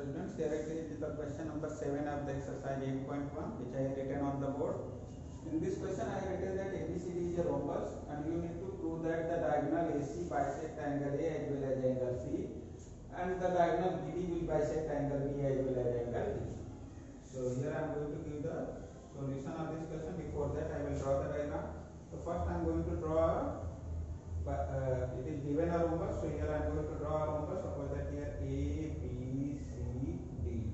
Students, here it is the question number 7 of the exercise 8.1 which I have written on the board. In this question I have written that ABCD is a rhombus and you need to prove that the diagonal AC bisect angle A as well as angle C and the diagonal BD will bisect angle B as well as angle D. So here I am going to give the solution of this question. Before that I will draw the diagram. So first I am going to draw it is given a rhombus, so here I am going to draw a rhombus. Suppose that here A, B, C, D.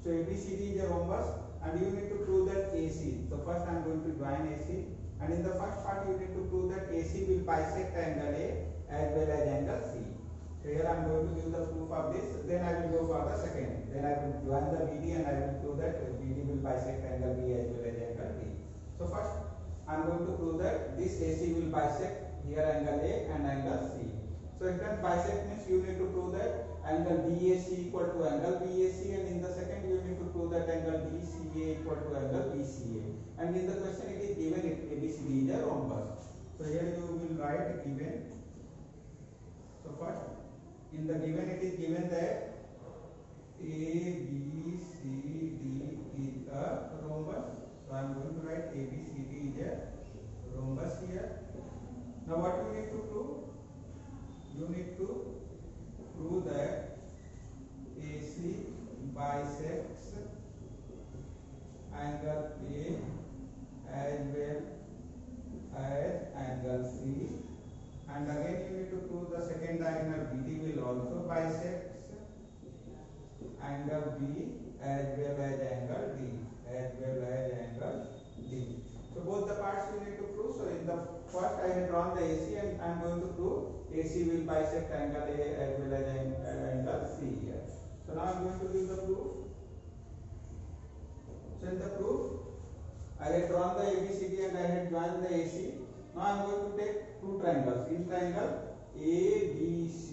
So ABCD is a rhombus and you need to prove that AC. So first I am going to join AC and in the first part you need to prove that AC will bisect angle A as well as angle C. So here I am going to give the proof of this, then I will go for the second. Then I will join the BD and I will prove that BD will bisect angle B as well as angle D. So first I am going to prove that this AC will bisect here angle A and angle C. So it can bisect means you need to prove that angle BAC equal to angle BAC, and in the second you need to prove that angle BCA equal to angle BCA. And in the question it is given it ABCD is a rhombus. So here you will write given. So first in the given it is given that ABCD is a rhombus. So I am going to write ABCD is a rhombus here. Now what you need to prove? You need to prove that AC bisects angle A as well as angle C, and again you need to prove the second diagonal BD will also bisect angle B as well as angle D, So both the parts you need to prove. So in the first I have drawn the AC and I am going to prove AC will bisect angle A as well as angle C here. So now I am going to give the proof. So in the proof I have drawn the ABCD and I have joined the AC. Now I am going to take two triangles, in triangle ABC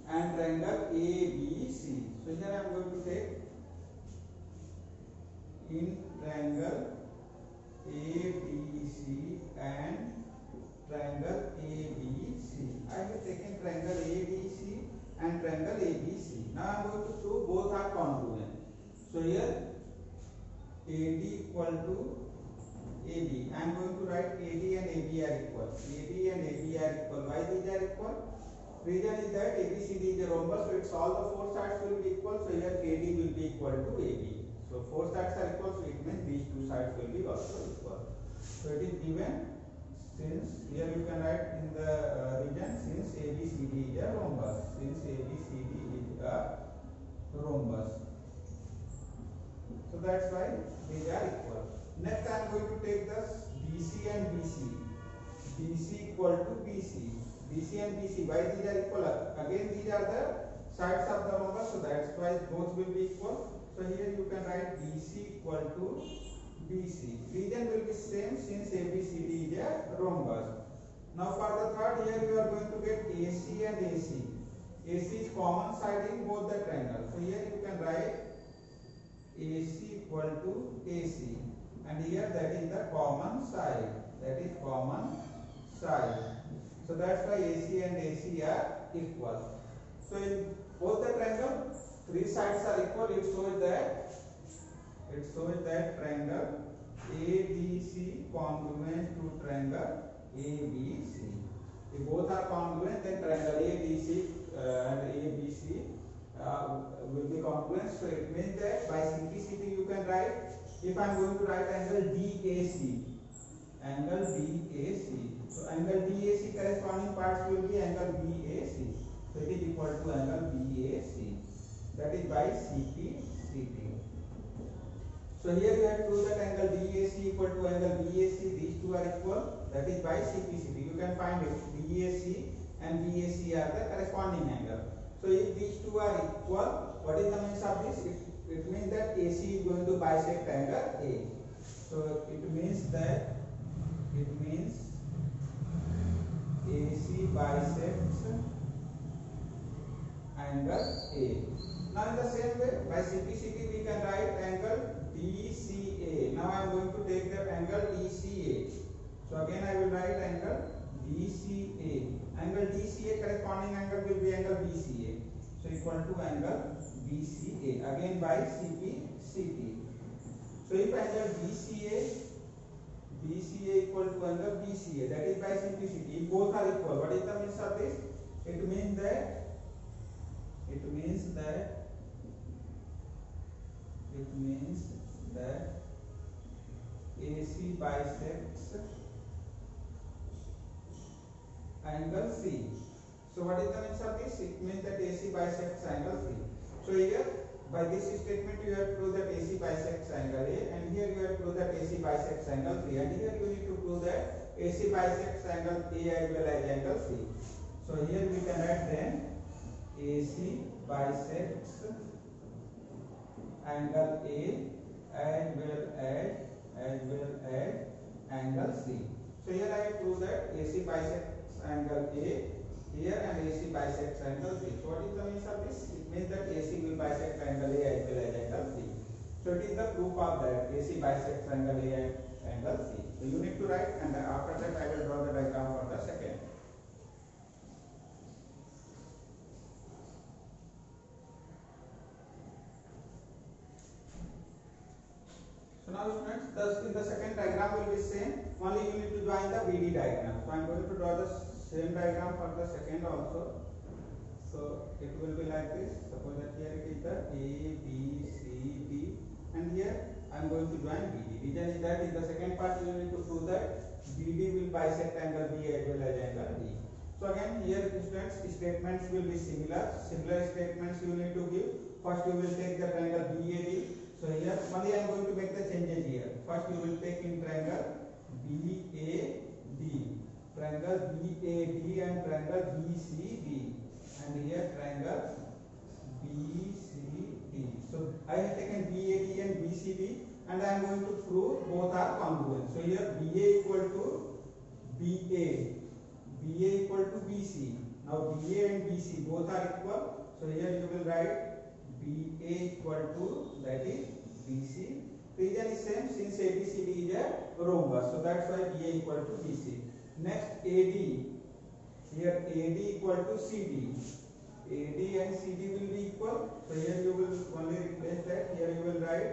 and triangle ABC. So here I am going to take in triangle ABC and triangle ABC. I have taken triangle ABC and triangle ABC. Now I am going to prove both are congruent. So here AD equal to AB. I am going to write AD and AB are equal. AD and AB are equal. Why these are equal? Reason is that ABCD is a rhombus, so it's all the four sides will be equal. So here AD will be equal to AB. So four sides are equal, so it means these two sides will be also equal. So it is given since here you can write in the region since ABCD is a rhombus. Since ABCD is a rhombus. So that's why these are equal. Next I am going to take this BC and BC. BC equal to BC. BC and BC. Why these are equal? Again these are the sides of the rhombus, so that's why both will be equal. So here you can write BC equal to BC. Region will be same since ABCD is a rhombus. Now for the third, here you are going to get AC and AC. AC is common side in both the triangles. So here you can write AC equal to AC. And here that is the common side. That is common side. So that's why AC and AC are equal. So in both the triangle, three sides are equal. It shows that triangle ABC congruent to triangle ABC. If both are congruent, then triangle ABC and ABC will be congruent. So it means that by simplicity you can write, if I am going to write angle DAC, so angle DAC corresponding parts will be angle BAC. So it is equal to angle BAC. That is by CPCT. So here you have to prove that angle DAC equal to angle BAC. These two are equal. That is by CPCT. You can find it. DAC and BAC are the corresponding angle. So if these two are equal, what is the means of this? It means that AC is going to bisect angle A. So it means AC bisects angle A. Now in the same way, by CPCT we can write angle DCA. Now I am going to take the angle DCA. So again I will write angle DCA. Angle DCA corresponding angle will be angle BCA. So equal to angle BCA again by CP. So if angle BCA equal to angle BCA, that is by CP. If both are equal, what is the means of this? It means that AC bisects angle C. So what is the means of this? It means that AC bisects angle C. So here by this statement you have to prove that AC bisects angle A, and here you have to prove that AC bisects angle C, and here you need to prove that AC bisects angle A as well as angle C. So here we can write then AC bisects angle A as well as angle C. So here I have proved that AC bisects angle A here and AC bisects angle C. So what is the means of this? It means that AC will bisect angle A as well as angle C. So it is the proof of that AC bisects angle A and angle C. So you need to write, and after that I will draw the diagram for the second. So now students, thus in the second diagram will be same, only you need to join the BD diagram. So I am going to draw the same diagram for the second also. So it will be like this. Suppose that here it is the A, B, C, D, and here I am going to join BD. Reason is that in the second part you need to prove that BD will bisect angle B as well as angle D. So again here students, statements will be similar. Similar statements you need to give. First you will take the triangle BAD. So here only I am going to make the changes here. First you will take in triangle BAD, triangle BAD and triangle BCD, and here triangle BCD. So I have taken BAD and BCD, and I am going to prove both are congruent. So here BA equal to BA equal to BC. Now BA and BC both are equal. So here you will write BA equal to, that is BC. Reason is same, since ABCD is a rhombus, so that's why BA equal to BC. Next AD, here AD equal to CD. AD and CD will be equal, so here you will only replace that. Here you will write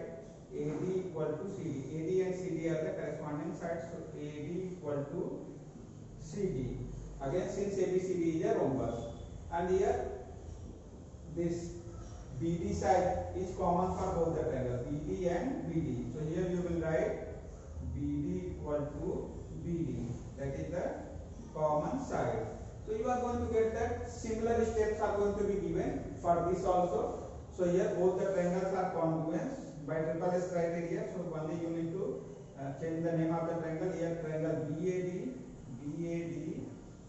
AD equal to CD. AD and CD are the corresponding sides, so AD equal to CD. Again, since ABCD is a rhombus, and here this BD side is common for both the triangles BD and BD. So here you will write BD equal to BD. That is the common side. So you are going to get that similar steps are going to be given for this also. So here both the triangles are congruent by triple S criteria. So only you need to change the name of the triangle. Here triangle BAD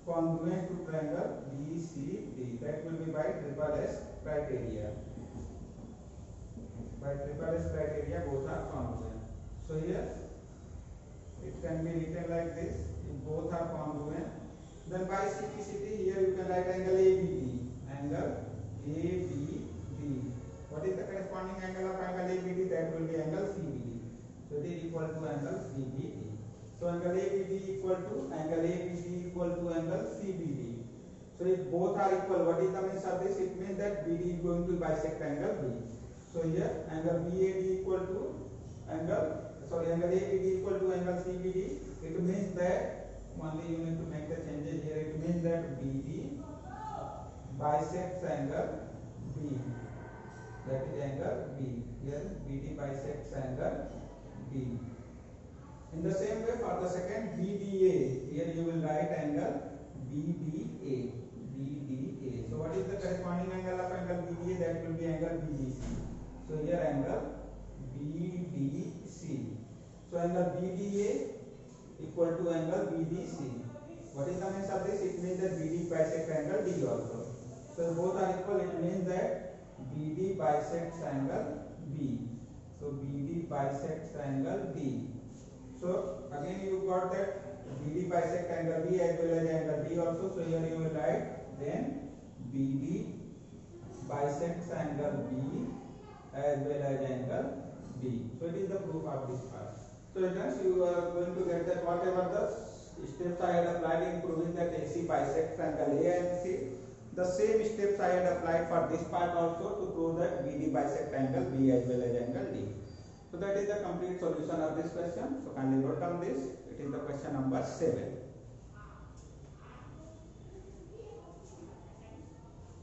congruent to triangle BCD. That will be by triple S criteria. By triple S criteria both are congruent. So here it can be written like this, if both are congruent. Then by CPCD here you can write angle ABD. Angle ABD. What is the corresponding angle of angle ABD? That will be angle CBD. So it is equal to angle CBD. So angle ABD equal to angle CBD. So if both are equal, what is the means of this? It means that BD is going to bisect angle B. So here angle BAD equal to angle ABD equal to angle CBD. It means that only you need to make the changes here. It means that BD bisects angle B. That is angle B. Here BD bisects angle B. In the same way for the second BDA, here you will write angle BDA. So what is the corresponding angle of angle BDA? That will be angle BDC. So here angle BDC. So angle BDA equal to angle BDC. What is the means of this? It means that BD bisects angle D also. So both are equal. It means that BD bisects angle B. So BD bisects angle D. So again you got that BD bisects angle B as well as angle D also. So here you will write then BD bisects angle B as well as angle D. So it is the proof of this part. So friends, you are going to get that whatever the steps I had applied in proving that AC bisects angle A and C. The same steps I had applied for this part also to prove that BD bisect angle B as well as angle D. So that is the complete solution of this question. So kindly note down this. It is the question number 7.